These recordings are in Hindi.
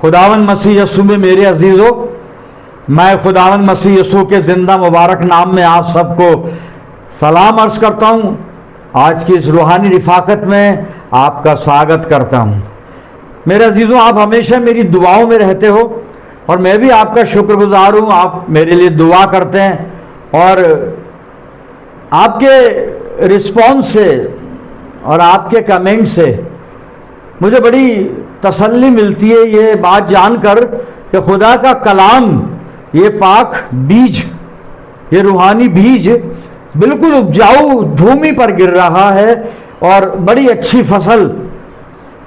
खुदावन मसीह यस्सु में मेरे अजीजों, मैं खुदावन मसीह यस्सु के जिंदा मुबारक नाम में आप सबको सलाम अर्ज करता हूँ। आज की इस रूहानी रिफाकत में आपका स्वागत करता हूँ। मेरे अजीजों, आप हमेशा मेरी दुआओं में रहते हो और मैं भी आपका शुक्रगुजार हूँ। आप मेरे लिए दुआ करते हैं और आपके रिस्पॉन्स से और आपके कमेंट से मुझे बड़ी तसल्ली मिलती है ये बात जानकर कि खुदा का कलाम, ये पाक बीज, ये रूहानी बीज बिल्कुल उपजाऊ भूमि पर गिर रहा है और बड़ी अच्छी फसल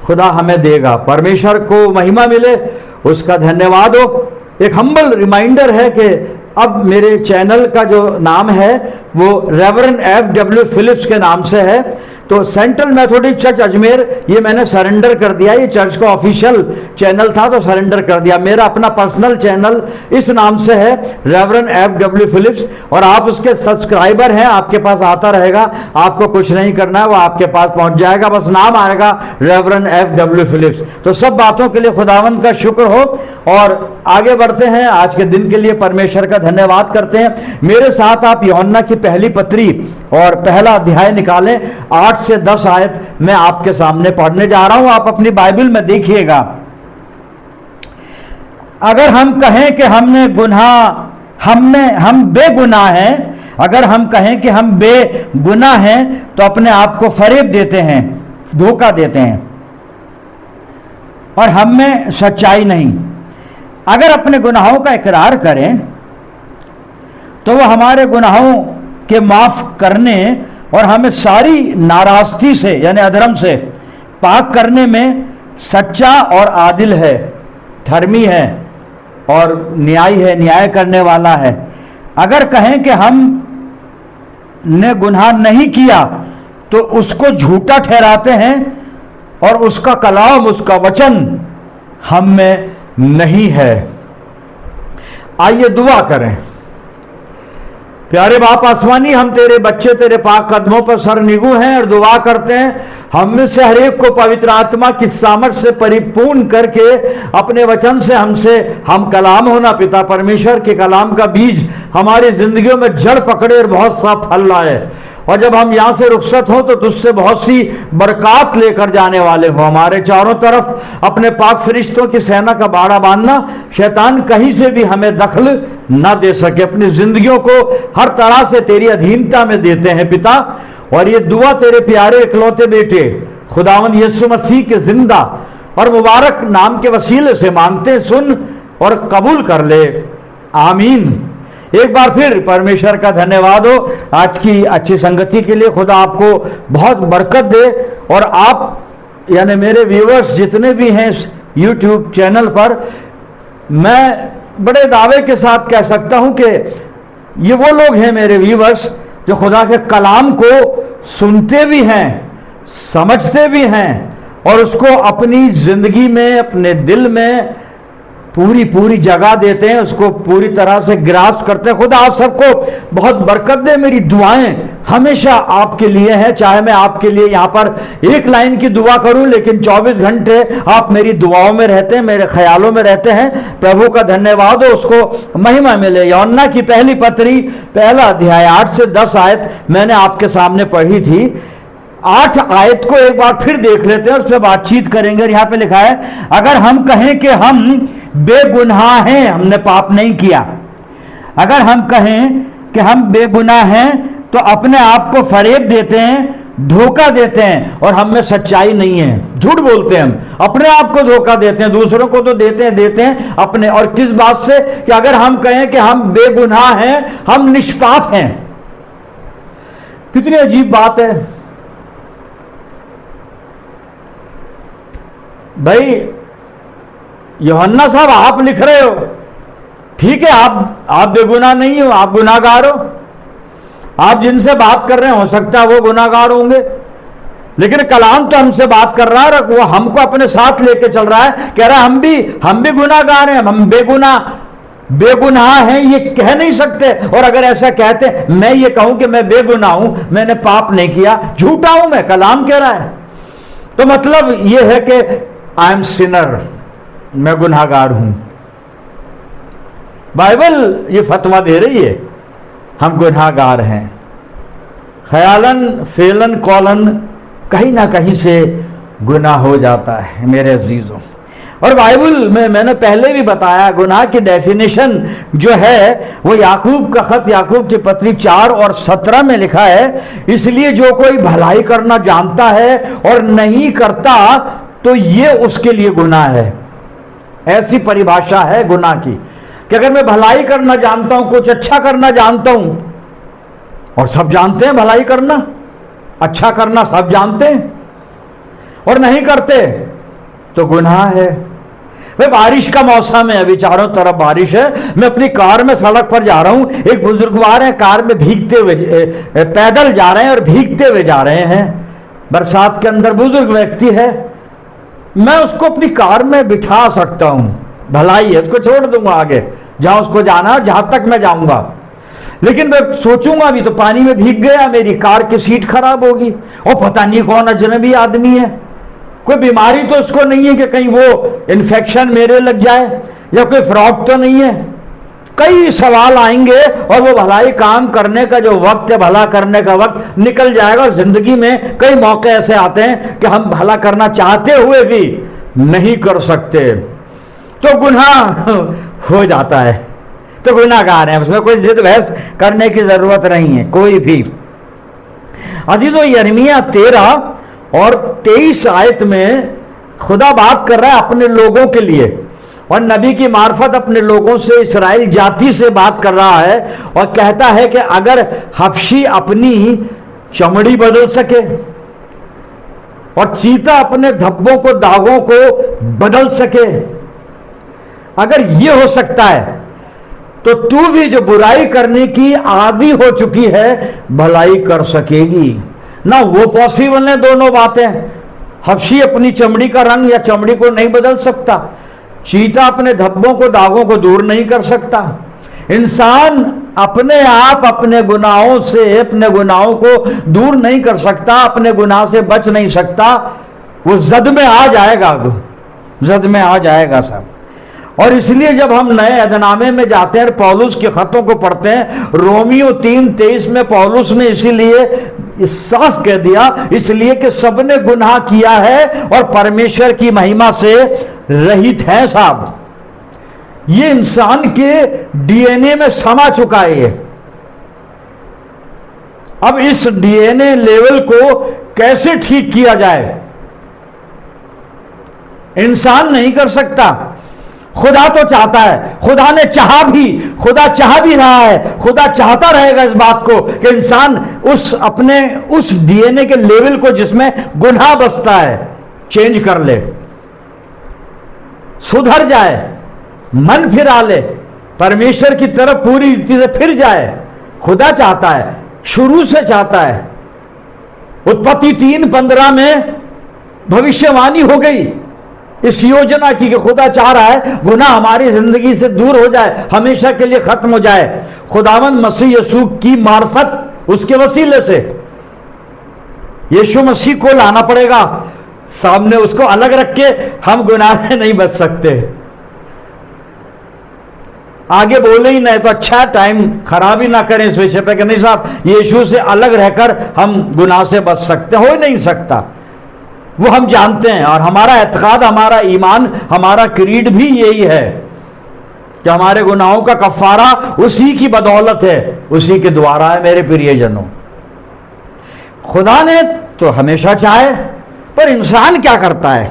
खुदा हमें देगा। परमेश्वर को महिमा मिले, उसका धन्यवाद हो। एक हम्बल रिमाइंडर है कि अब मेरे चैनल का जो नाम है वो रेवरेंड F.W. फिलिप्स के नाम से है। तो सेंट्रल मैथोडिस्ट चर्च अजमेर, ये मैंने सरेंडर कर दिया। ये चर्च का ऑफिशियल चैनल था तो सरेंडर कर दिया। मेरा अपना पर्सनल चैनल इस नाम से है, रेवरेंड F.W. फिलिप्स, और आप उसके सब्सक्राइबर हैं। आपके पास आता रहेगा, आपको कुछ नहीं करना है, वो आपके पास पहुंच जाएगा, बस नाम आएगा रेवरेंड F.W. फिलिप्स। तो सब बातों के लिए खुदावन का शुक्र हो और आगे बढ़ते हैं। आज के दिन के लिए परमेश्वर का धन्यवाद करते हैं। मेरे साथ आप यूहन्ना की पहली पत्री और पहला अध्याय निकालें। 8 से 10 आयत मैं आपके सामने पढ़ने जा रहा हूं। आप अपनी बाइबल में देखिएगा। अगर हम कहें कि हम बेगुनाह हैं, अगर हम कहें कि हम बेगुनाह हैं तो अपने आप को फरेब देते हैं, धोखा देते हैं और हम में सच्चाई नहीं। अगर अपने गुनाहों का इकरार करें तो वह हमारे गुनाहों के माफ करने और हमें सारी नाराजगी से यानी अधर्म से पाक करने में सच्चा और आदिल है, धर्मी है और न्यायी है, न्याय करने वाला है। अगर कहें कि हम ने गुनाह नहीं किया तो उसको झूठा ठहराते हैं और उसका कलाम, उसका वचन हम में नहीं है। आइए दुआ करें। प्यारे बाप आसमानी, हम तेरे बच्चे तेरे पाक कदमों पर सर निगू हैं और दुआ करते हैं हम में से हर एक को पवित्र आत्मा की सामर्थ से परिपूर्ण करके अपने वचन से हम कलाम होना। पिता परमेश्वर के कलाम का बीज हमारी जिंदगियों में जड़ पकड़े और बहुत सा फल लाए, और जब हम यहां से रुखसत हो तो तुझसे बहुत सी बरकत लेकर जाने वाले हो। हमारे चारों तरफ अपने पाक फरिश्तों की सेना का बाड़ा बांधना, शैतान कहीं से भी हमें दखल ना दे सके। अपनी जिंदगियों को हर तरह से तेरी अधीनता में देते हैं पिता, और ये दुआ तेरे प्यारे इकलौते बेटे खुदावन यीशु मसीह के जिंदा और मुबारक नाम के वसीले से मांगते, सुन और कबूल कर ले, आमीन। एक बार फिर परमेश्वर का धन्यवाद हो आज की अच्छी संगति के लिए। खुदा आपको बहुत बरकत दे और आप यानी मेरे व्यूअर्स जितने भी हैं इस YouTube चैनल पर, मैं बड़े दावे के साथ कह सकता हूं कि ये वो लोग हैं मेरे व्यूअर्स जो खुदा के कलाम को सुनते भी हैं, समझते भी हैं और उसको अपनी जिंदगी में, अपने दिल में पूरी जगह देते हैं, उसको पूरी तरह से ग्रास्प करते हैं। खुदा आप सबको बहुत बरकत दे। मेरी दुआएं हमेशा आपके लिए हैं, चाहे मैं आपके लिए यहाँ पर एक लाइन की दुआ करूं, लेकिन 24 घंटे आप मेरी दुआओं में रहते हैं, मेरे ख्यालों में रहते हैं। प्रभु का धन्यवाद हो, उसको महिमा मिले। यूहन्ना की पहली पत्री पहला अध्याय 8 से 10 आयत मैंने आपके सामने पढ़ी थी। 8 आयत को एक बार फिर देख लेते हैं, उस पर बातचीत करेंगे। यहाँ पे लिखा है, अगर हम कहें कि हम बेगुनाह हैं, हमने पाप नहीं किया, अगर हम कहें कि हम बेगुनाह हैं तो अपने आप को फरेब देते हैं, धोखा देते हैं और हम में सच्चाई नहीं है। झूठ बोलते हैं, हम अपने आप को धोखा देते हैं, दूसरों को तो देते हैं अपने। और किस बात से? कि अगर हम कहें कि हम बेगुनाह हैं, हम निष्पाप हैं। कितनी अजीब बात है भाई। यूहन्ना साहब, आप लिख रहे हो, ठीक है, आप बेगुनाह नहीं हो, आप गुनाहगार हो। आप जिनसे बात कर रहे हैं हो सकता है वो गुनाहगार होंगे, लेकिन कलाम तो हमसे बात कर रहा है, वो हमको अपने साथ लेके चल रहा है, कह रहा है हम भी गुनाहगार हैं, हम बेगुनाह हैं, ये कह नहीं सकते। और अगर ऐसा कहते, मैं ये कहूं कि मैं बेगुनाह हूं, मैंने पाप नहीं किया, झूठा हूं मैं, कलाम कह रहा है। तो मतलब ये है कि आई एम सिनर, मैं गुनाहगार हूं। बाइबल ये फतवा दे रही है हम गुनाहगार हैं। ख्यालन फेलन कौलन कहीं ना कहीं से गुनाह हो जाता है मेरे अजीजों। और बाइबल में मैंने पहले भी बताया गुनाह की डेफिनेशन जो है वो याकूब का खत, याकूब की पत्री 4 और 17 में लिखा है, इसलिए जो कोई भलाई करना जानता है और नहीं करता तो ये उसके लिए गुनाह है। ऐसी परिभाषा है गुनाह की कि अगर मैं भलाई करना जानता हूं, कुछ अच्छा करना जानता हूं, और सब जानते हैं भलाई करना अच्छा करना सब जानते हैं, और नहीं करते तो गुनाह है। भाई बारिश का मौसम है, अभी चारों तरफ बारिश है, मैं अपनी कार में सड़क पर जा रहा हूं, एक बुजुर्गवार है कार में भीगते हुए पैदल जा रहे हैं और भीगते हुए जा रहे हैं, बरसात के अंदर बुजुर्ग व्यक्ति है, मैं उसको अपनी कार में बिठा सकता हूं, भलाई है, उसको छोड़ दूंगा आगे जहां उसको जाना है, जहां तक मैं जाऊंगा। लेकिन मैं सोचूंगा अभी तो पानी में भीग गया, मेरी कार की सीट खराब होगी, और पता नहीं कौन अजनबी आदमी है, कोई बीमारी तो उसको नहीं है कि कहीं वो इन्फेक्शन मेरे लग जाए, या कोई फ्रॉड तो नहीं है। कई सवाल आएंगे और वो भलाई काम करने का जो वक्त है, भला करने का वक्त निकल जाएगा। जिंदगी में कई मौके ऐसे आते हैं कि हम भला करना चाहते हुए भी नहीं कर सकते, तो गुनाह हो जाता है, तो गुनाहगार है, उसमें कोई जिद बहस करने की जरूरत नहीं है कोई भी। अजीजों, यिर्मयाह 13 और 23 आयत में खुदा बात कर रहा है अपने लोगों के लिए, और नबी की मार्फत अपने लोगों से, इस्राएल जाति से बात कर रहा है, और कहता है कि अगर हबशी अपनी चमड़ी बदल सके और चीता अपने धब्बों को, दागों को बदल सके, अगर ये हो सकता है तो तू भी जो बुराई करने की आदी हो चुकी है भलाई कर सकेगी ना। वो पॉसिबल है दोनों बातें। हबशी अपनी चमड़ी का रंग या चमड़ी को नहीं बदल सकता, चीता अपने धब्बों को, दागों को दूर नहीं कर सकता, इंसान अपने आप अपने गुनाहों से, अपने गुनाहों को दूर नहीं कर सकता, अपने गुनाह से बच नहीं सकता, वो जद में आ जाएगा, जद में आ जाएगा सब। और इसलिए जब हम नए अहदनामे में जाते हैं, पौलुस के खतों को पढ़ते हैं, रोमियो 3:23 में पौलुस ने इसीलिए साफ कह दिया, इसलिए कि सबने गुनाह किया है और परमेश्वर की महिमा से रहित है। साहब ये इंसान के डीएनए में समा चुका है ये। अब इस डीएनए लेवल को कैसे ठीक किया जाए, इंसान नहीं कर सकता, खुदा तो चाहता है, खुदा ने चाहा भी, खुदा चाह भी रहा है, खुदा चाहता रहेगा इस बात को कि इंसान उस डीएनए के लेवल को जिसमें गुनाह बसता है चेंज कर ले, सुधर जाए, मन फिरा ले, परमेश्वर की तरफ पूरी रीति से फिर जाए। खुदा चाहता है, शुरू से चाहता है। उत्पत्ति 3:15 में भविष्यवाणी हो गई इस योजना की कि खुदा चाह रहा है गुनाह हमारी जिंदगी से दूर हो जाए, हमेशा के लिए खत्म हो जाए। खुदावंद मसीह यीशु की मार्फत, उसके वसीले से यीशु मसीह को लाना पड़ेगा सामने, उसको अलग रख के हम गुनाह से नहीं बच सकते। आगे बोले ही नहीं तो अच्छा, टाइम खराब ही ना करें इस विषय पे कि नहीं साहब यीशु से अलग रहकर हम गुनाह से बच सकते, हो ही नहीं सकता। वो हम जानते हैं, और हमारा एतकाद, हमारा ईमान, हमारा क्रीड भी यही है कि हमारे गुनाहों का कफारा उसी की बदौलत है, उसी के द्वारा है। मेरे प्रियजनों, खुदा ने तो हमेशा चाहे, पर इंसान क्या करता है,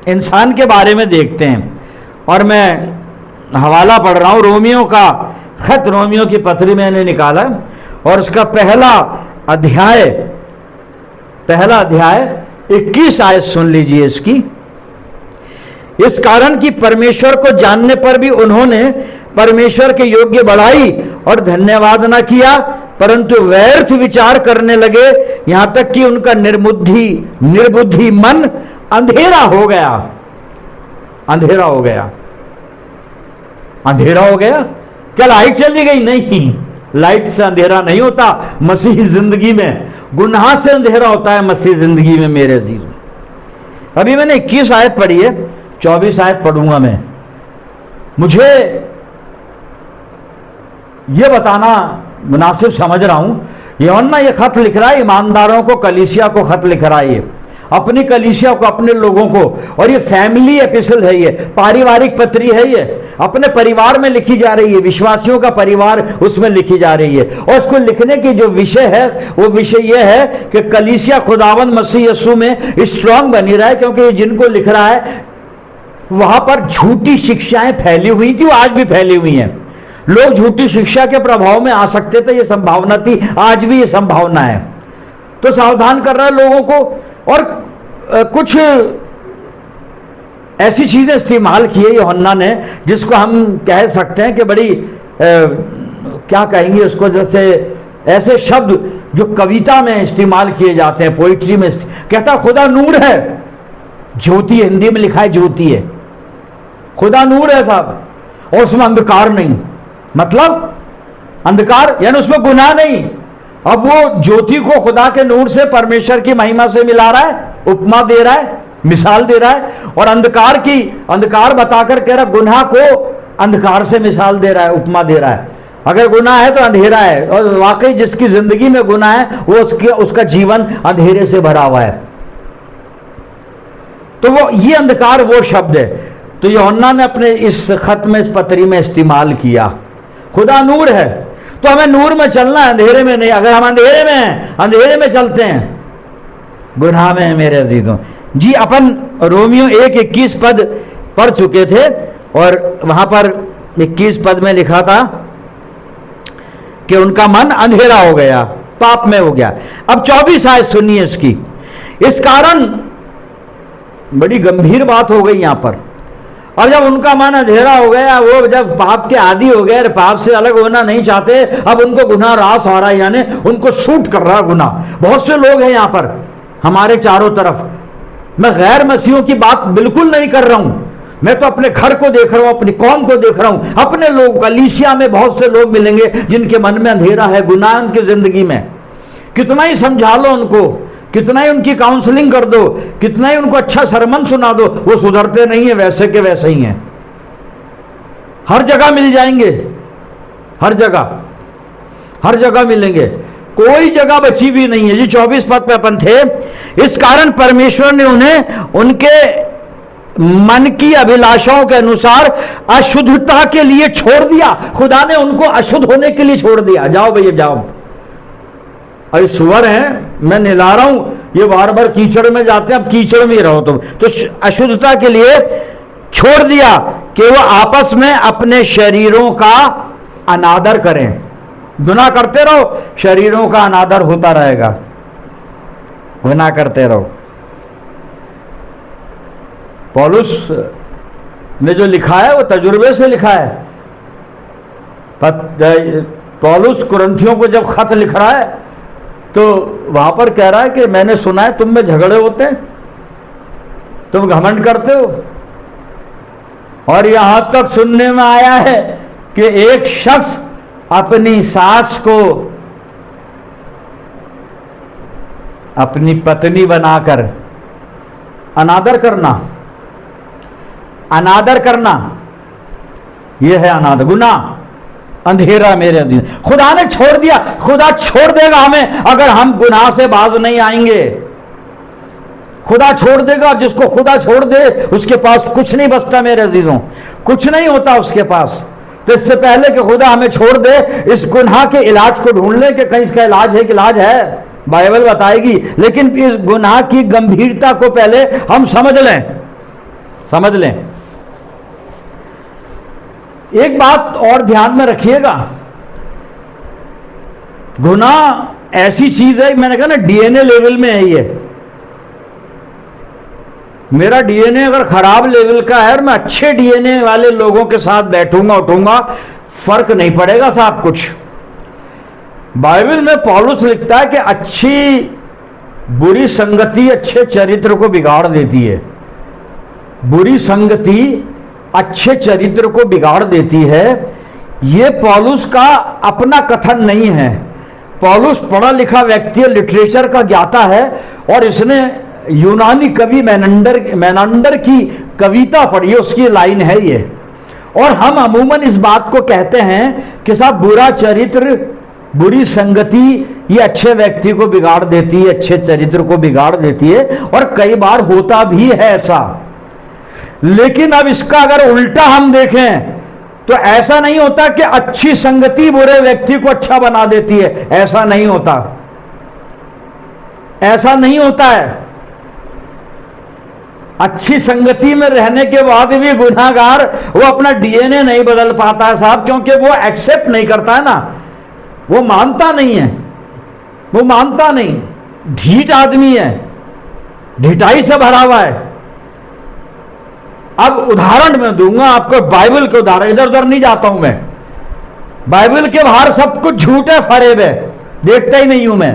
इंसान के बारे में देखते हैं। और मैं हवाला पढ़ रहा हूं रोमियो का खत, रोमियो की पत्री मैंने निकाला, और उसका पहला अध्याय 21 आयत सुन लीजिए इसकी। इस कारण कि परमेश्वर को जानने पर भी उन्होंने परमेश्वर के योग्य बढ़ाई और धन्यवाद न किया, परंतु व्यर्थ विचार करने लगे, यहां तक कि उनका निर्बुद्धि मन अंधेरा हो गया। अंधेरा हो गया, अंधेरा हो गया। क्या लाइट चली गई? नहीं, लाइट से अंधेरा नहीं होता मसीह जिंदगी में, गुनाह से अंधेरा होता है मसीह जिंदगी में। मेरे अजीज, अभी मैंने 21 आयत पढ़ी है, 24 आयत पढ़ूंगा मैं। मुझे यह बताना मुनासिब समझ रहा हूं, यूहन्ना ये खत लिख रहा है ईमानदारों को, कलीसिया को खत लिख रहा है, ये अपनी कलीसिया को, अपने लोगों को, और ये फैमिली एपिसोड है, ये पारिवारिक पत्री है, ये अपने परिवार में लिखी जा रही है, विश्वासियों का परिवार उसमें लिखी जा रही है। और उसको लिखने की जो विषय है वो विषय ये है कि कलीसिया खुदावंद मसीह यीशु में स्ट्रांग बनी रहा है, क्योंकि ये जिनको लिख रहा है वहां पर झूठी शिक्षाएं फैली हुई थी, वो आज भी फैली हुई हैं। लोग झूठी शिक्षा के प्रभाव में आ सकते थे, ये संभावना थी, आज भी ये संभावना है। तो सावधान कर रहा है लोगों को, और कुछ ऐसी चीजें इस्तेमाल की है यूहन्ना ने जिसको हम कह सकते हैं कि बड़ी क्या कहेंगे उसको, जैसे ऐसे शब्द जो कविता में इस्तेमाल किए जाते हैं, पोइट्री में। कहता खुदा नूर है, ज्योति हिंदी में लिखा है ज्योति है, खुदा नूर है साहब, और उसमें अंधकार नहीं, मतलब अंधकार यानी उसमें गुनाह नहीं। अब वो ज्योति को खुदा के नूर से, परमेश्वर की महिमा से मिला रहा है, उपमा दे रहा है, मिसाल दे रहा है, और अंधकार बताकर कह रहा गुनाह को अंधकार से मिसाल दे रहा है, उपमा दे रहा है। अगर गुनाह है तो अंधेरा है, और वाकई जिसकी जिंदगी में गुनाह है वो उसका जीवन अंधेरे से भरा हुआ है। तो वो ये अंधकार वो शब्द है। तो यूहन्ना ने अपने इस खत में, इस पत्री में इस्तेमाल किया खुदा नूर है, तो हमें नूर में चलना है, अंधेरे में नहीं। अगर हम अंधेरे में हैं, अंधेरे में चलते हैं, गुनाह में है मेरे अजीजों जी। अपन रोमियो 1:21 पद पढ़ चुके थे, और वहां पर 21 पद में लिखा था कि उनका मन अंधेरा हो गया, पाप में हो गया। अब 24 आयत सुनिए इसकी। इस कारण बड़ी गंभीर बात हो गई यहां पर। और जब उनका मन अंधेरा हो गया, वो जब पाप के आदी हो गए, पाप से अलग होना नहीं चाहते, अब उनको गुनाह रास हो रहा है, यानी उनको सूट कर रहा है गुनाह। बहुत से लोग हैं यहां पर हमारे चारों तरफ। मैं गैर मसीहों की बात बिल्कुल नहीं कर रहा हूं, मैं तो अपने घर को देख रहा हूं, अपनी कौम को देख रहा हूं। अपने लोग, कलीसिया में बहुत से लोग मिलेंगे जिनके मन में अंधेरा है, गुनाह उनकी जिंदगी में। कितना ही समझा लो उनको, कितना ही उनकी काउंसलिंग कर दो, कितना ही उनको अच्छा सरमन सुना दो, वो सुधरते नहीं है, वैसे के वैसे ही हैं। हर जगह मिल जाएंगे, हर जगह मिलेंगे, कोई जगह बची भी नहीं है जी। 24 पद पे अपन थे। इस कारण परमेश्वर ने उन्हें उनके मन की अभिलाषाओं के अनुसार अशुद्धता के लिए छोड़ दिया। खुदा ने उनको अशुद्ध होने के लिए छोड़ दिया। जाओ भैया जाओ, अरे सुअर हैं, मैं निला रहा हूं, ये बार बार कीचड़ में जाते हैं, अब कीचड़ में ही रहो तुम। तो अशुद्धता के लिए छोड़ दिया कि वो आपस में अपने शरीरों का अनादर करें। गुनाह करते रहो, शरीरों का अनादर होता रहेगा, गुनाह करते रहो। पौलुस ने जो लिखा है वो तजुर्बे से लिखा है। पौलुस कुरिन्थियों को जब खत लिख रहा है तो वहां पर कह रहा है कि मैंने सुना है तुम में झगड़े होते हैं, तुम घमंड करते हो, और यहां तक सुनने में आया है कि एक शख्स अपनी सास को अपनी पत्नी बनाकर अनादर करना, यह है अनादर, गुनाह, अंधेरा मेरे अधीन। खुदा ने छोड़ दिया, खुदा छोड़ देगा हमें अगर हम गुनाह से बाज नहीं आएंगे। खुदा छोड़ देगा, जिसको खुदा छोड़ दे उसके पास कुछ नहीं बचता मेरे अजीजों, कुछ नहीं होता उसके पास। तो इससे पहले कि खुदा हमें छोड़ दे, इस गुनाह के इलाज को ढूंढ ले कि कहीं इसका इलाज है कि इलाज है, बाइबल बताएगी। लेकिन इस गुनाह की गंभीरता को पहले हम समझ लें। एक बात और ध्यान में रखिएगा, गुनाह ऐसी चीज है, मैंने कहा ना डीएनए लेवल में है ये। मेरा डीएनए अगर खराब लेवल का है और मैं अच्छे डीएनए वाले लोगों के साथ बैठूंगा उठूंगा, फर्क नहीं पड़ेगा साहब कुछ। बाइबल में पौलुस लिखता है कि अच्छी बुरी संगति अच्छे चरित्र को बिगाड़ देती है। बुरी संगति अच्छे चरित्र को बिगाड़ देती है। यह पौलुस का अपना कथन नहीं है। पौलुस पढ़ा लिखा व्यक्ति, लिटरेचर का ज्ञाता है, और इसने यूनानी कवि मेनांडर की कविता पढ़ी है, उसकी लाइन है ये। और हम अमूमन इस बात को कहते हैं कि साहब बुरा चरित्र, बुरी संगति ये अच्छे व्यक्ति को बिगाड़ देती है, अच्छे चरित्र को बिगाड़ देती है, और कई बार होता भी है ऐसा। लेकिन अब इसका अगर उल्टा हम देखें तो ऐसा नहीं होता कि अच्छी संगति बुरे व्यक्ति को अच्छा बना देती है, ऐसा नहीं होता, ऐसा नहीं होता है। अच्छी संगति में रहने के बाद भी गुनाहगार वो अपना डीएनए नहीं बदल पाता है साहब, क्योंकि वो एक्सेप्ट नहीं करता है ना, वो मानता नहीं है, वो मानता नहीं, ढीठ आदमी है, ढिठाई से भरा हुआ है। अब उदाहरण मैं दूंगा आपको, बाइबल के उदाहरण, इधर उधर नहीं जाता हूं मैं, बाइबल के बाहर सब कुछ झूठ है, फरेब है, देखता ही नहीं हूं मैं।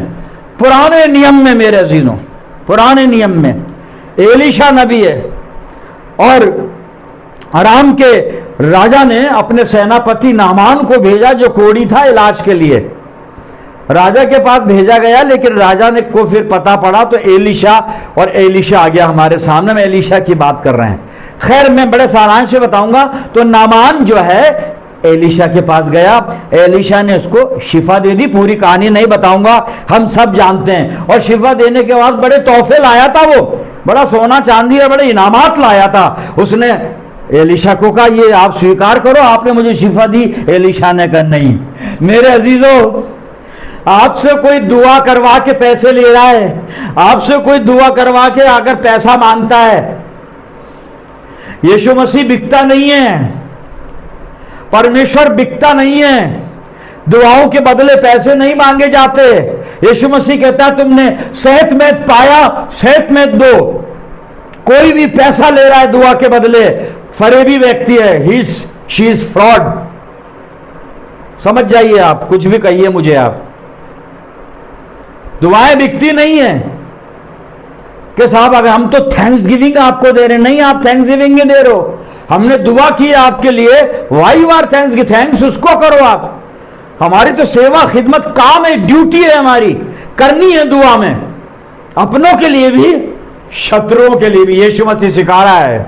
पुराने नियम में मेरे अजीजों, पुराने नियम में एलीशा नबी है, और अराम के राजा ने अपने सेनापति नामान को भेजा जो कोढ़ी था इलाज के लिए। राजा के पास भेजा गया, लेकिन राजा ने को फिर पता पड़ा तो एलीशा, और एलीशा आ गया हमारे सामने, में एलीशा की बात कर रहे हैं। खैर मैं बड़े सारांश से बताऊंगा। तो नामान जो है एलीशा के पास गया, एलीशा ने उसको शिफा दे दी, पूरी कहानी नहीं बताऊंगा, हम सब जानते हैं। और शिफा देने के बाद बड़े तोहफे लाया था, वो बड़ा सोना चांदी और बड़े इनामात लाया था। उसने एलीशा को कहा ये आप स्वीकार करो, आपने मुझे शिफा दी। एलीशा ने कहा नहीं। मेरे अजीजों, आपसे कोई दुआ करवा के पैसे ले रहा है, आपसे कोई दुआ करवा के अगर पैसा मांगता है, यीशु मसीह बिकता नहीं है, परमेश्वर बिकता नहीं है, दुआओं के बदले पैसे नहीं मांगे जाते। यीशु मसीह कहता है तुमने सेहतमंद पाया, सेहतमंद दो। कोई भी पैसा ले रहा है दुआ के बदले, फरेबी व्यक्ति है, शी इज फ्रॉड। समझ जाइए, आप कुछ भी कहिए मुझे, आप दुआएं बिकती नहीं है कि साहब अगर हम तो थैंक्स गिविंग आपको दे रहे हैं, नहीं आप थैंक्स गिविंग नहीं दे रहे हो, हमने दुआ की आपके लिए, वाई वार थैंक्स, थैंक्स उसको करो आप। हमारी तो सेवा खिदमत काम है, ड्यूटी है हमारी, करनी है दुआ में, अपनों के लिए भी शत्रुओं के लिए भी, यीशु मसीह सिखा रहा है।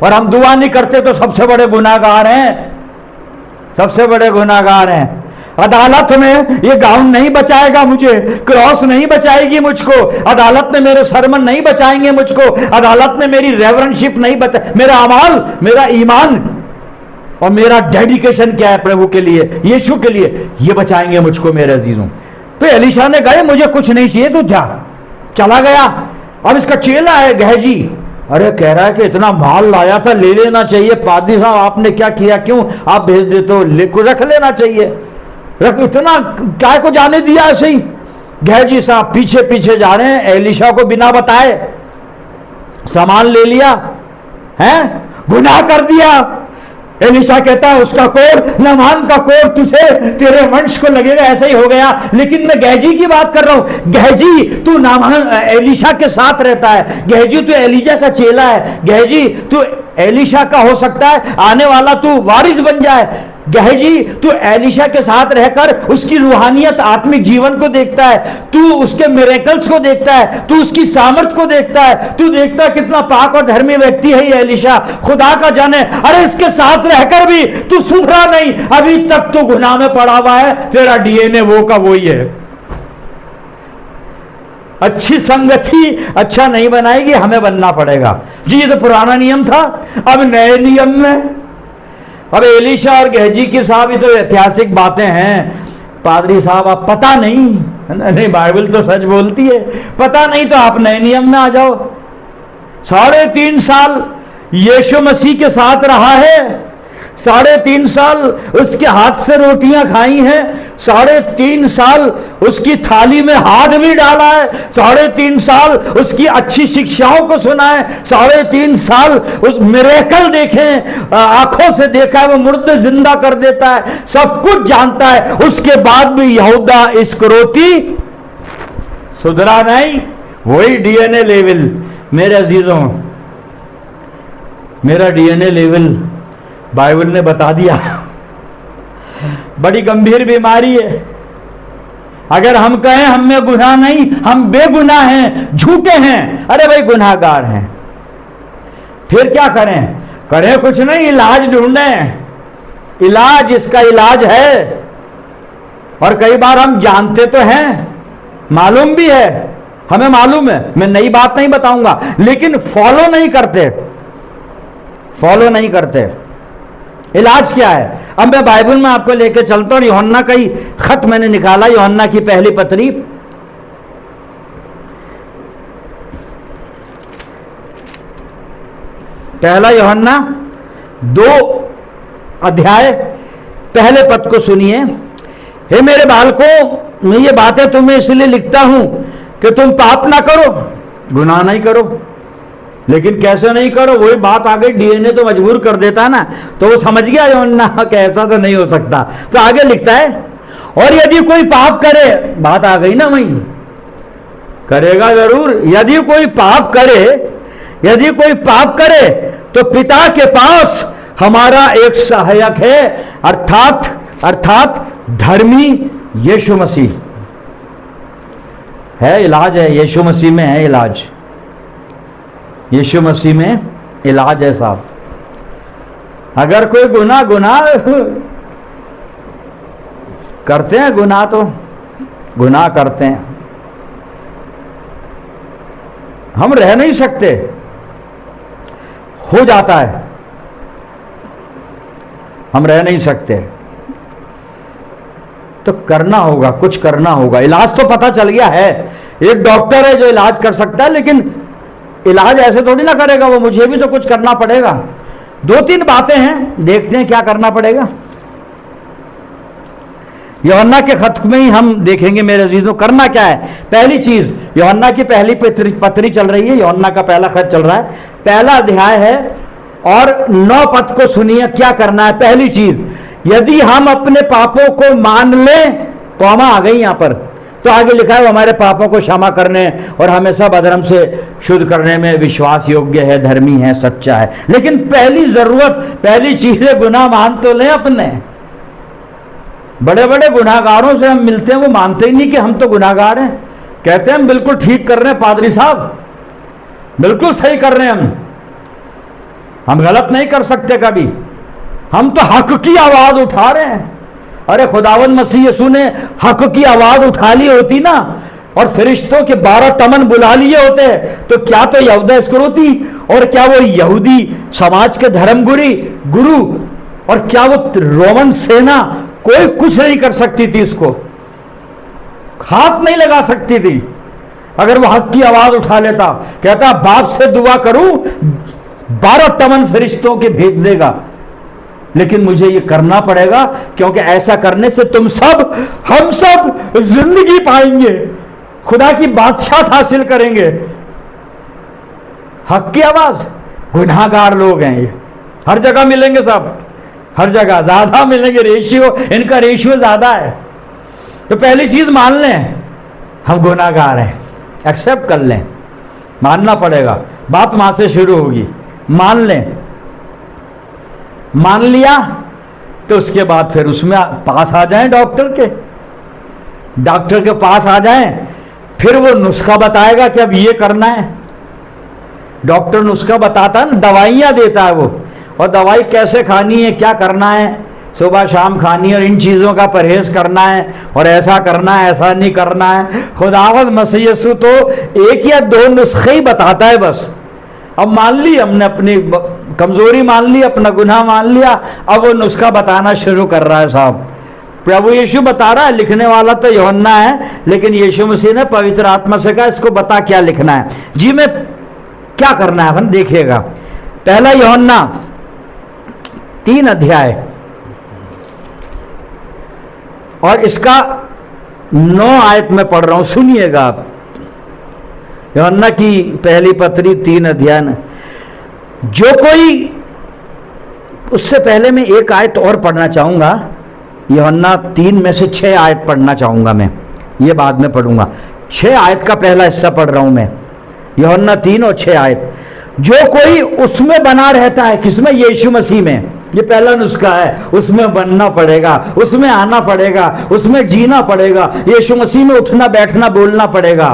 और हम दुआ नहीं करते तो सबसे बड़े गुनाहगार हैं, सबसे बड़े गुनाहगार हैं। अदालत में ये गाउन नहीं बचाएगा मुझे, क्रॉस नहीं बचाएगी मुझको, अदालत में मेरे सरमन नहीं बचाएंगे मुझको, अदालत में मेरी रेवरेंशिप नहीं बचा, मेरा अमाल, मेरा ईमान और मेरा डेडिकेशन क्या है प्रभु के लिए, यीशु के लिए, ये बचाएंगे मुझको मेरे अजीजों। तो एलीशा ने कहा मुझे कुछ नहीं चाहिए, तू जा। चला गया। अब इसका चेला है गहजी, अरे कह रहा है कि इतना माल लाया था, ले लेना चाहिए, पादरी साहब आपने क्या किया, क्यों आप भेज देते हो, रख लेना चाहिए, रख, इतना क्या को जाने दिया ऐसे ही। गहजी साहब पीछे पीछे जा रहे हैं, एलीशा को बिना बताए सामान ले लिया है, गुनाह कर दिया। एलीशा कहता है उसका कोर, नामान का कोर तुझे, तेरे वंश को लगेगा, ऐसा ही हो गया। लेकिन मैं गहजी की बात कर रहा हूं, गहजी तू नामान एलीशा के साथ रहता है, गहजी तू एलीशा का चेला है, गहजी तू एलीशा का हो सकता है आने वाला तू वारिस बन जाए। गहजी तू एलीशा के साथ रहकर उसकी रूहानियत, आत्मिक जीवन को देखता है, तू उसके मिरेकल्स को देखता है, तू उसकी सामर्थ को देखता है, तू देखता है कितना पाक और धर्मी व्यक्ति है ये एलीशा, खुदा का जाने। अरे इसके साथ रहकर भी तू सुधरा नहीं, अभी तक तू गुनाह में पड़ा हुआ है, तेरा डीएनए वो का वही है। अच्छी संगति अच्छा नहीं बनाएगी, हमें बनना पड़ेगा जी। ये तो पुराना नियम था, अब नए नियम में, अब एलीशा और गहजी की साहब ये तो ऐतिहासिक बातें हैं। पादरी साहब आप पता नहीं, नहीं बाइबल तो सच बोलती है, पता नहीं तो आप नए नियम में आ जाओ। 3.5 साल यीशु मसीह के साथ रहा है, 3.5 साल उसके हाथ से रोटियां खाई हैं, 3.5 साल उसकी थाली में हाथ भी डाला है, 3.5 साल उसकी अच्छी शिक्षाओं को सुना है, 3.5 साल उस मिरेकल देखे, आंखों से देखा है, वो मुर्दे जिंदा कर देता है, सब कुछ जानता है। उसके बाद भी यहूदा इस्करियोती सुधरा नहीं, वही डीएनए लेवल। मेरे अजीजों, मेरा डीएनए लेवल बाइबल ने बता दिया, बड़ी गंभीर बीमारी है। अगर हम कहें हम में गुनाह नहीं, हम बेगुनाह हैं, झूठे हैं, अरे भाई गुनाहगार हैं, फिर क्या करें? करे कुछ नहीं, इलाज ढूंढे, इलाज, इसका इलाज है। और कई बार हम जानते तो हैं, मालूम भी है, हमें मालूम है, मैं नई बात नहीं बताऊंगा, लेकिन फॉलो नहीं करते, फॉलो नहीं करते। इलाज क्या है? अब मैं बाइबल में आपको लेके चलता हूं। यूहन्ना का ही खत मैंने निकाला, यूहन्ना की पहली पत्री, पहला यूहन्ना 2 अध्याय पहले पद को सुनिए। हे मेरे बालकों, मैं ये बातें तुम्हें इसलिए लिखता हूं कि तुम पाप ना करो, गुनाह नहीं करो। लेकिन कैसे नहीं करो, वही बात आ गई, डीएनए तो मजबूर कर देता ना, तो वो समझ गया यूहन्ना कि ऐसा तो नहीं हो सकता। तो आगे लिखता है, और यदि कोई पाप करे, बात आ गई ना, वही करेगा जरूर। यदि कोई पाप करे, यदि कोई पाप करे तो पिता के पास हमारा एक सहायक है, अर्थात धर्मी यीशु मसीह है। इलाज है, यीशु मसीह में है इलाज, यीशु मसीह में इलाज है साहब। अगर कोई गुनाह करते हैं, गुनाह तो गुनाह करते हैं, हम रह नहीं सकते, हो जाता है, हम रह नहीं सकते, तो करना होगा, कुछ करना होगा। इलाज तो पता चल गया है, एक डॉक्टर है जो इलाज कर सकता है, लेकिन इलाज ऐसे थोड़ी ना करेगा वो, मुझे भी तो कुछ करना पड़ेगा। 2-3 बातें हैं, देखते हैं क्या करना पड़ेगा। यूहन्ना के खत में ही हम देखेंगे मेरे अजीजों, करना क्या है। पहली चीज, यूहन्ना की पहली पत्री चल रही है, यूहन्ना का पहला खत चल रहा है, पहला अध्याय है, और 9 पद को सुनिए, क्या करना है। पहली चीज, यदि हम अपने पापों को मान लें, कौमा आ गई यहां पर, तो आगे लिखा है वो हमारे पापों को क्षमा करने और हमें सब अधर्म से शुद्ध करने में विश्वास योग्य है, धर्मी है, सच्चा है। लेकिन पहली जरूरत, पहली चीज है, गुनाह मान तो लें अपने। बड़े बड़े गुनाहगारों से हम मिलते हैं, वो मानते ही नहीं कि हम तो गुनाहगार हैं, कहते हैं हम बिल्कुल ठीक कर रहे हैं पादरी साहब, बिल्कुल सही कर रहे हैं, हम गलत नहीं कर सकते कभी, हम तो हक की आवाज उठा रहे हैं। अरे खुदावंद मसीह यीशु ने हक की आवाज उठा ली होती ना, और फरिश्तों के 12 तमन बुला लिए होते, तो क्या तो यहूदा इस्करियोती और क्या वो यहूदी समाज के गुरु और क्या वो रोमन सेना, कोई कुछ नहीं कर सकती थी, उसको हाथ नहीं लगा सकती थी। अगर वो हक की आवाज उठा लेता, कहता बाप से दुआ करूं 12 तमन फरिश्तों के भेज देगा, लेकिन मुझे ये करना पड़ेगा, क्योंकि ऐसा करने से तुम सब, हम सब जिंदगी पाएंगे, खुदा की बादशाह हासिल करेंगे। हक की आवाज, गुनाहगार लोग हैं ये, हर जगह मिलेंगे सब, हर जगह ज्यादा मिलेंगे, रेशियो, इनका रेशियो ज्यादा है। तो पहली चीज मान लें हम गुनाहगार हैं, एक्सेप्ट कर लें, मानना पड़ेगा, बात वहां से शुरू होगी, मान लें। मान लिया तो उसके बाद फिर उसमें पास आ जाएं, डॉक्टर के पास आ जाएं, फिर वो नुस्खा बताएगा कि अब ये करना है। डॉक्टर नुस्खा बताता है ना, दवाइयां देता है वो, और दवाई कैसे खानी है, क्या करना है, सुबह शाम खानी है, और इन चीजों का परहेज करना है, और ऐसा करना है, ऐसा नहीं करना है। खुदावंद मसीह यीशु तो 1 या 2 नुस्खे ही बताता है बस। अब मान ली हमने, अपनी कमजोरी मान ली, अपना गुनाह मान लिया, अब वो नुस्खा बताना शुरू कर रहा है साहब। प्रभु यीशु बता रहा है, लिखने वाला तो यूहन्ना है, लेकिन यीशु मसीह ने पवित्र आत्मा से कहा इसको बता क्या लिखना है। जी मैं क्या करना है अपन देखिएगा। पहला यूहन्ना 3 अध्याय और इसका 9 आयत में पढ़ रहा हूं, सुनिएगा आप। यूहन्ना की पहली पत्री 3 अध्याय। जो कोई, उससे पहले मैं 1 आयत और पढ़ना चाहूंगा, यूहन्ना 3 में से 6 आयत पढ़ना चाहूंगा मैं, ये बाद में पढ़ूंगा। 6 आयत का पहला हिस्सा पढ़ रहा हूं मैं, यूहन्ना 3 और 6 आयत। जो कोई उसमें बना रहता है, किसमें? यीशु मसीह में। ये पहला नुस्खा है, उसमें बनना पड़ेगा, उसमें आना पड़ेगा, उसमें जीना पड़ेगा, यीशु मसीह में उठना बैठना बोलना पड़ेगा।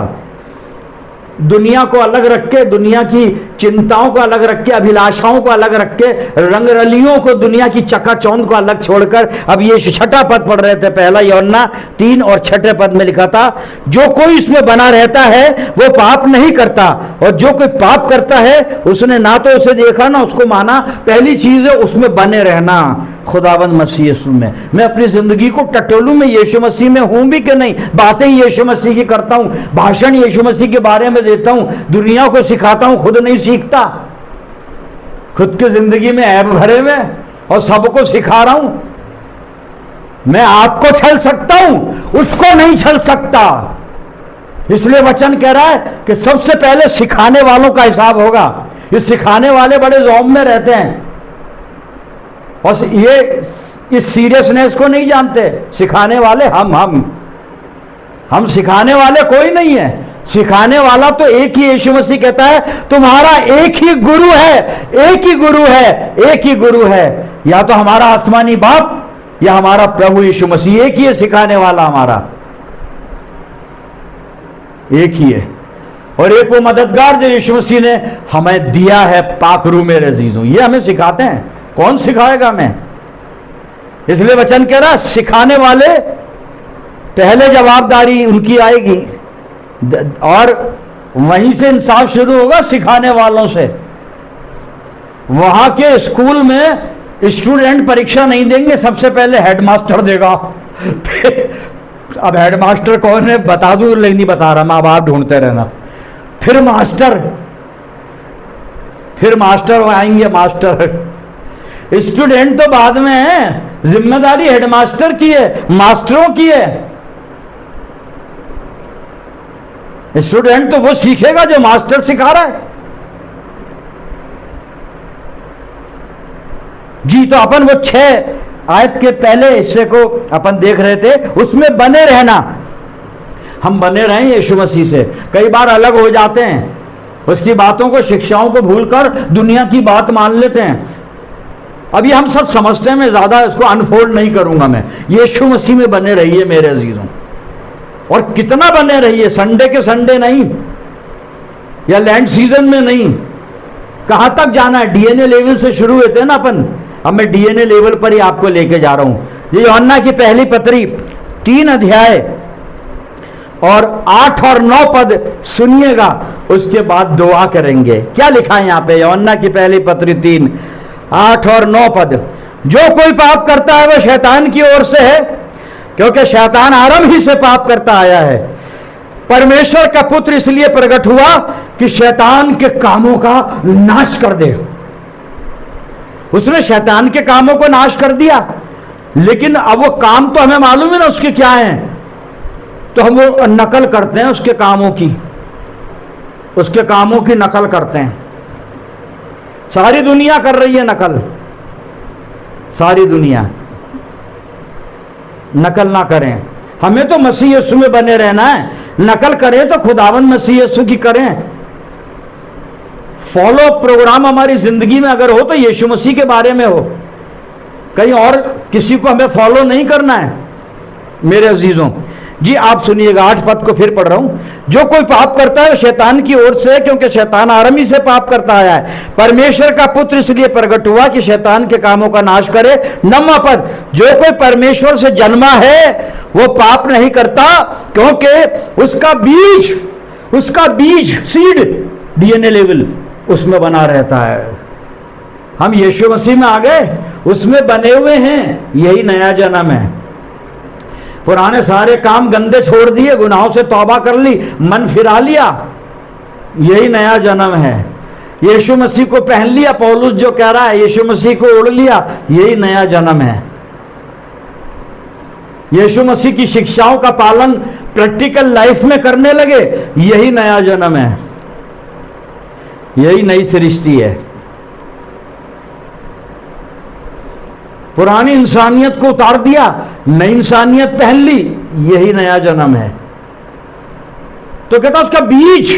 दुनिया को अलग रख के, दुनिया की चिंताओं को अलग रख के, अभिलाषाओं को अलग रख के, रंगरलियों को, दुनिया की चकाचौंध को अलग छोड़कर, अब ये छठा पद पढ़ रहे थे। पहला यूहन्ना 3 और छठे पद में लिखा था, जो कोई इसमें बना रहता है वो पाप नहीं करता, और जो कोई पाप करता है उसने ना तो उसे देखा ना उसको माना। पहली चीज है उसमें बने रहना, खुदावंद मसीह यीशु में। मैं अपनी जिंदगी को टटोलूं में यीशु मसीह में हूं भी कि नहीं, बातें यीशु मसीह की करता हूं, भाषण यीशु मसीह के बारे में देता हूं, दुनिया को सिखाता हूं, खुद नहीं सीखता, खुद की जिंदगी में ऐब भरे हुए और सबको सिखा रहा हूं। मैं आपको छल सकता हूं, उसको नहीं छल सकता। इसलिए वचन कह रहा है कि सबसे पहले सिखाने वालों का हिसाब होगा। ये सिखाने वाले बड़े जौम में रहते हैं और ये इस सीरियसनेस को नहीं जानते। सिखाने वाले हम सिखाने वाले कोई नहीं है। सिखाने वाला तो एक ही यीशु मसीह कहता है, तुम्हारा एक ही गुरु है, एक ही गुरु है, एक ही गुरु है, या तो हमारा आसमानी बाप या हमारा प्रभु यीशु मसीह। एक ही है सिखाने वाला, हमारा एक ही है। और एक वो मददगार जो यीशु मसीह ने हमें दिया है, पाकरू मेरे अजीजों, ये हमें सिखाते हैं। कौन सिखाएगा मैं? इसलिए वचन कह रहा सिखाने वाले पहले जवाबदारी उनकी आएगी और वहीं से इंसाफ शुरू होगा सिखाने वालों से। वहां के स्कूल में स्टूडेंट परीक्षा नहीं देंगे, सबसे पहले हेडमास्टर देगा। अब हेडमास्टर कौन है बता दूं, लेकिन नहीं बता रहा मैं, अब आप ढूंढते रहना। फिर मास्टर आएंगे, मास्टर। स्टूडेंट तो बाद में है, जिम्मेदारी हेडमास्टर की है, मास्टरों की है। स्टूडेंट तो वो सीखेगा जो मास्टर सिखा रहा है। जी, तो अपन वो 6 आयत के पहले हिस्से को अपन देख रहे थे, उसमें बने रहना। हम बने रहे यीशु मसीह से। कई बार अलग हो जाते हैं, उसकी बातों को, शिक्षाओं को भूलकर दुनिया की बात मान लेते हैं। अभी हम सब समझते हैं, मैं ज्यादा इसको अनफोल्ड नहीं करूंगा। मैं यीशु मसीह में बने रहिए मेरे अजीजों, और कितना बने रहिए, संडे के संडे नहीं, या लैंड सीजन में नहीं। कहां तक जाना है? डीएनए लेवल से शुरू हुए थे ना अपन, अब मैं डीएनए लेवल पर ही आपको लेके जा रहा हूं। ये यूहन्ना की पहली पत्री 3 अध्याय और 8 और 9 पद सुनिएगा, उसके बाद दुआ करेंगे। क्या लिखा है यहां पे? यूहन्ना की पहली पत्री 3, 8 और 9 पद। जो कोई पाप करता है वह शैतान की ओर से है, क्योंकि शैतान आरंभ ही से पाप करता आया है। परमेश्वर का पुत्र इसलिए प्रकट हुआ कि शैतान के कामों का नाश कर दे। उसने शैतान के कामों को नाश कर दिया, लेकिन अब वो काम तो हमें मालूम है ना उसके क्या हैं, तो हम वो नकल करते हैं उसके कामों की, उसके कामों की नकल करते हैं। सारी दुनिया कर रही है नकल, सारी दुनिया। नकल ना करें, हमें तो मसीह यीशु में बने रहना है। नकल करें तो खुदावंद मसीह यीशु की करें। फॉलो प्रोग्राम हमारी जिंदगी में अगर हो तो यीशु मसीह के बारे में हो, कहीं और किसी को हमें फॉलो नहीं करना है मेरे अजीजों। जी आप सुनिएगा, 8 पद को फिर पढ़ रहा हूं। जो कोई पाप करता है शैतान की ओर से, क्योंकि शैतान आरंभ ही से पाप करता आया है। परमेश्वर का पुत्र इसलिए प्रकट हुआ कि शैतान के कामों का नाश करे। 9वां पद, जो कोई परमेश्वर से जन्मा है वो पाप नहीं करता, क्योंकि उसका बीज सीड डीएनए लेवल उसमें बना रहता है। हम यीशु मसीह में आ गए, उसमें बने हुए हैं, यही नया जन्म है। पुराने सारे काम गंदे छोड़ दिए, गुनाहों से तौबा कर ली, मन फिरा लिया, यही नया जन्म है। यीशु मसीह को पहन लिया, पौलुस जो कह रहा है यीशु मसीह को ओढ़ लिया, यही नया जन्म है। यीशु मसीह की शिक्षाओं का पालन प्रैक्टिकल लाइफ में करने लगे, यही नया जन्म है, यही नई सृष्टि है। पुरानी इंसानियत को उतार दिया, नई इंसानियत पहन ली, यही नया जन्म है। तो कहता उसका बीज,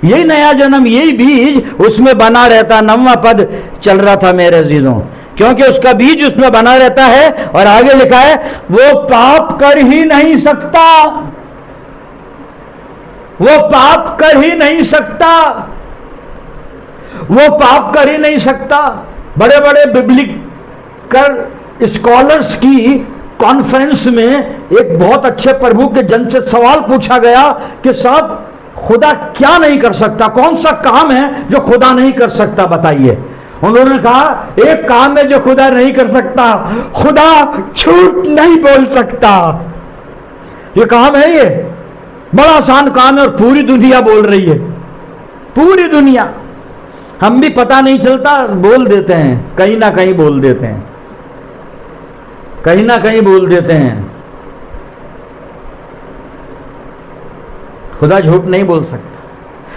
यही नया जन्म, यही बीज उसमें बना रहता। 9वां पद चल रहा था मेरे अजीजों, क्योंकि उसका बीज उसमें बना रहता है। और आगे लिखा है वो पाप कर ही नहीं सकता। वो पाप कर ही नहीं सकता, वो पाप कर ही नहीं सकता। बड़े बड़े बिब्लिकल स्कॉलर्स की कॉन्फ्रेंस में एक बहुत अच्छे प्रभु के जन से सवाल पूछा गया कि साहब खुदा क्या नहीं कर सकता, कौन सा काम है जो खुदा नहीं कर सकता, बताइए। उन्होंने कहा एक काम है जो खुदा नहीं कर सकता, खुदा झूठ नहीं बोल सकता। ये काम है, ये बड़ा आसान काम है और पूरी दुनिया बोल रही है, पूरी दुनिया। हम भी पता नहीं चलता बोल देते हैं, कहीं ना कहीं बोल देते हैं, कहीं ना कहीं बोल देते हैं। खुदा झूठ नहीं बोल सकता।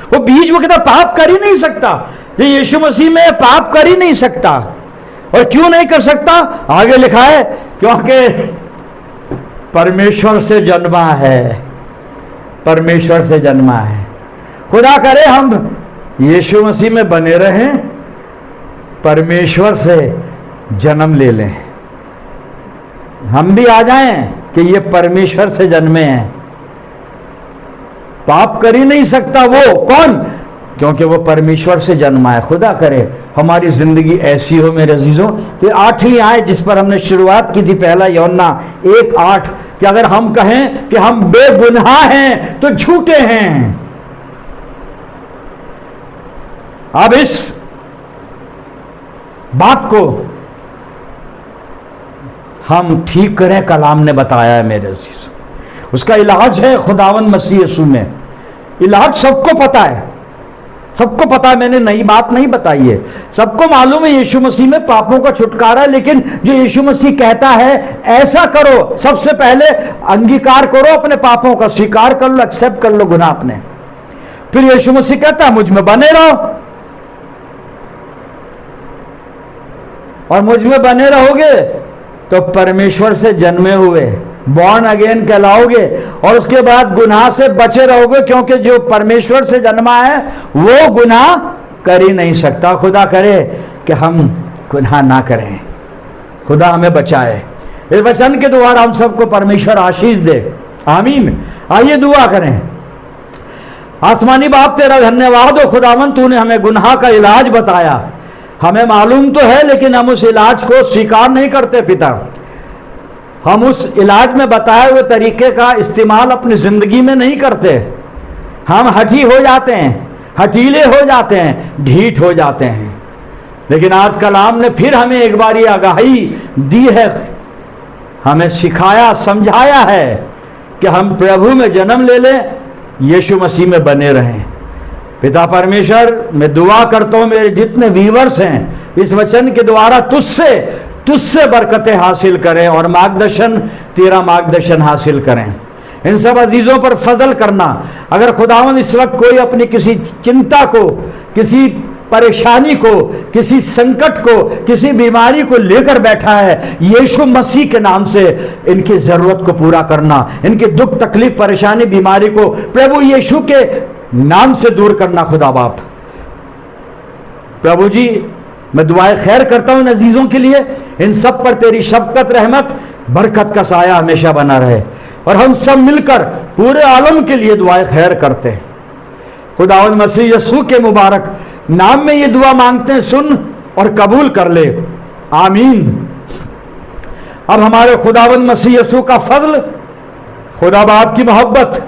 वो बीच में कहता पाप कर ही नहीं सकता, ये यीशु मसीह में पाप कर ही नहीं सकता। और क्यों नहीं कर सकता? आगे लिखा है क्योंकि परमेश्वर से जन्मा है, परमेश्वर से जन्मा है। खुदा करे हम यीशु मसीह में बने रहें, परमेश्वर से जन्म ले लें, हम भी आ जाएं कि ये परमेश्वर से जन्मे हैं। पाप कर ही नहीं सकता वो, कौन? क्योंकि वो परमेश्वर से जन्मा है। खुदा करे हमारी जिंदगी ऐसी हो मेरे अजीजों कि 8वीं आयत जिस पर हमने शुरुआत की थी, पहला यूहन्ना 1:8, कि अगर हम कहें कि हम बेगुनाह हैं तो झूठे हैं। अब इस बात को हम ठीक करें, कलाम ने बताया है मेरे अजीजों। उसका इलाज है खुदावन मसीह यीशु में। इलाज सबको पता है, सबको पता है, मैंने नई बात नहीं बताई है, सबको मालूम है यीशु मसीह में पापों का छुटकारा है। लेकिन जो यीशु मसीह कहता है ऐसा करो, सबसे पहले अंगीकार करो अपने पापों का, स्वीकार कर लो, एक्सेप्ट कर लो गुनाह अपने। फिर यीशु मसीह कहता है मुझ में बने रहो, और मुझ में बने रहोगे तो परमेश्वर से जन्मे हुए बॉर्न अगेन कहलाओगे, और उसके बाद गुनाह से बचे रहोगे, क्योंकि जो परमेश्वर से जन्मा है वो गुनाह कर ही नहीं सकता। खुदा करे कि हम गुनाह ना करें, खुदा हमें बचाए। इस वचन के द्वारा हम सबको परमेश्वर आशीष दे, आमीन। आइए दुआ करें। आसमानी बाप तेरा धन्यवाद हो खुदावन, तूने हमें गुनाह का इलाज बताया। हमें मालूम तो है लेकिन हम उस इलाज को स्वीकार नहीं करते पिता। हम उस इलाज में बताए हुए तरीके का इस्तेमाल अपनी जिंदगी में नहीं करते। हम हठी हो जाते हैं, हठीले हो जाते हैं, ढीठ हो जाते हैं। लेकिन आज कलाम ने फिर हमें एक बार ये आगाही दी है, हमें सिखाया, समझाया है कि हम प्रभु में जन्म ले लें, यीशु मसीह में बने रहें। पिता परमेश्वर, मैं दुआ करता हूं मेरे जितने व्यूअर्स हैं इस वचन के द्वारा तुझसे बरकतें हासिल करें और मार्गदर्शन, तेरा मार्गदर्शन हासिल करें। इन सब अजीजों पर फजल करना। अगर खुदावंद इस वक्त कोई अपनी किसी चिंता को, किसी परेशानी को, किसी संकट को, किसी बीमारी को लेकर बैठा है, यीशु मसीह के नाम से इनकी जरूरत को पूरा करना, इनकी दुख तकलीफ परेशानी बीमारी को प्रभु यीशु के नाम से दूर करना। खुदा बाप, प्रभु जी, मैं दुआएं खैर करता हूं इन अजीजों के लिए। इन सब पर तेरी शफकत, रहमत, बरकत का साया हमेशा बना रहे, और हम सब मिलकर पूरे आलम के लिए दुआएं खैर करते हैं। खुदावंद मसीह यीशु के मुबारक नाम में ये दुआ मांगते हैं, सुन और कबूल कर ले, आमीन। अब हमारे खुदावंद मसीह यीशु का फजल, खुदा बाप की मोहब्बत,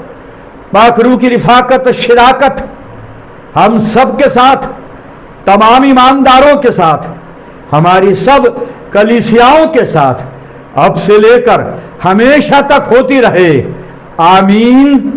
पाक रूह की रिफाकत, शिराकत हम सब के साथ, तमाम ईमानदारों के साथ, हमारी सब कलीसियाओं के साथ अब से लेकर हमेशा तक होती रहे, आमीन।